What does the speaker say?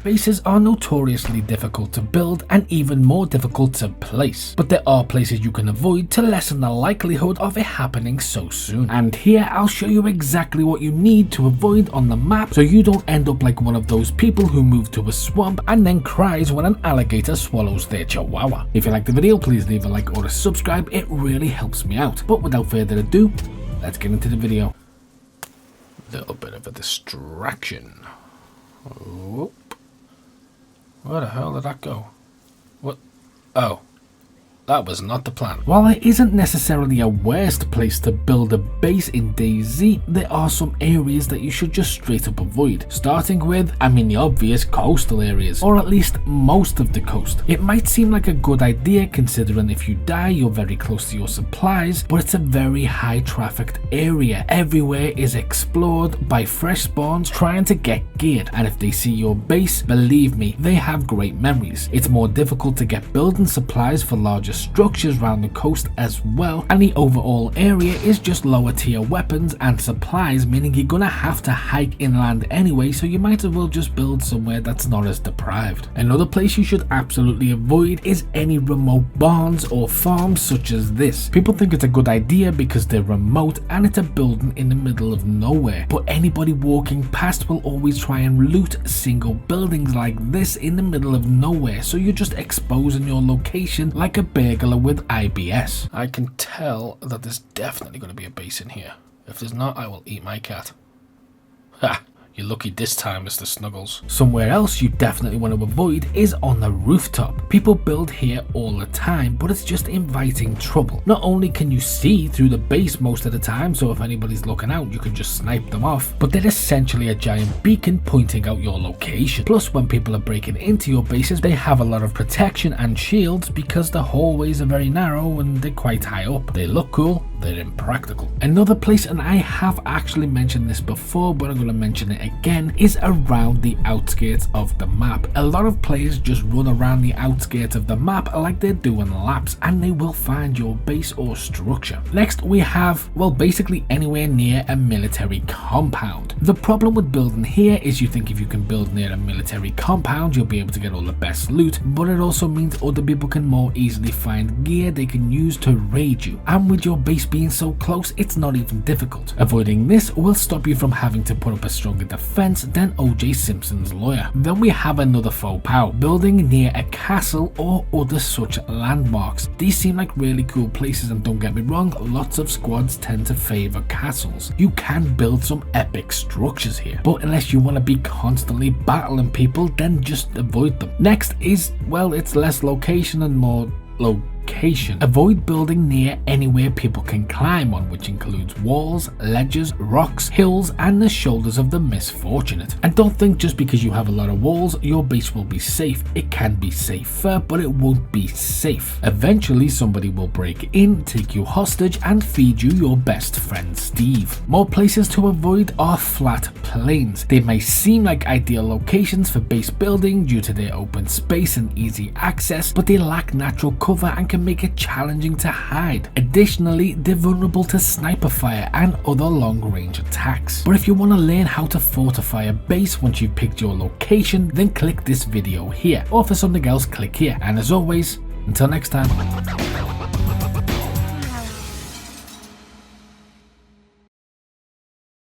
Bases are notoriously difficult to build and even more difficult to place, but there are places you can avoid to lessen the likelihood of it happening so soon. And here I'll show you exactly what you need to avoid on the map so you don't end up like one of those people who move to a swamp and then cries when an alligator swallows their chihuahua. If you like the video, please leave a like or a subscribe, it really helps me out. But without further ado, let's get into the video. Little bit of a distraction. Whoop. Where the hell did that go? What? Oh. That was not the plan. While it isn't necessarily a worst place to build a base in DayZ, there are some areas that you should just straight up avoid. Starting with, the obvious coastal areas, or at least most of the coast. It might seem like a good idea considering if you die you're very close to your supplies, but it's a very high trafficked area. Everywhere is explored by fresh spawns trying to get geared, and if they see your base, believe me, they have great memories. It's more difficult to get building supplies for larger structures around the coast as well, and the overall area is just lower tier weapons and supplies, meaning you're gonna have to hike inland anyway, so you might as well just build somewhere that's not as deprived. Another place you should absolutely avoid is any remote barns or farms such as this. People think it's a good idea because they're remote and it's a building in the middle of nowhere, but anybody walking past will always try and loot single buildings like this in the middle of nowhere, so you're just exposing your location like a burglar with IBS. I can tell that there's definitely going to be a base in here. If there's not, I will eat my cat. Ha! You're lucky this time, Mr. Snuggles. Somewhere else you definitely want to avoid is on the rooftop. People build here all the time, but it's just inviting trouble. Not only can you see through the base most of the time, so if anybody's looking out you can just snipe them off, but they're essentially a giant beacon pointing out your location. Plus, when people are breaking into your bases, they have a lot of protection and shields because the hallways are very narrow and they're quite high up. They look cool, they're impractical. Another place, and I have actually mentioned this before, but I'm going to mention it again, is around the outskirts of the map. A lot of players just run around the outskirts of the map like they're doing laps, and they will find your base or structure. Next we have, well, basically anywhere near a military compound. The problem with building here is you think if you can build near a military compound you'll be able to get all the best loot, but it also means other people can more easily find gear they can use to raid you, and with your base being so close it's not even difficult. Avoiding this will stop you from having to put up a stronger defense than OJ Simpson's lawyer. Then we have another faux pas, building near a castle or other such landmarks. These seem like really cool places, and don't get me wrong, lots of squads tend to favor castles. You can build some epic structures here, but unless you want to be constantly battling people, then just avoid them. Next is, well, it's less location and more location. Avoid building near anywhere people can climb on, which includes walls, ledges, rocks, hills, and the shoulders of the misfortunate. And don't think just because you have a lot of walls your base will be safe. It can be safer, but it won't be safe. Eventually somebody will break in, take you hostage, and feed you your best friend Steve. More places to avoid are flat plains. They may seem like ideal locations for base building due to their open space and easy access, but they lack natural cover and can make it challenging to hide. Additionally, they're vulnerable to sniper fire and other long-range attacks. But if you want to learn how to fortify a base once you've picked your location, then click this video here, or for something else click here. And as always, until next time.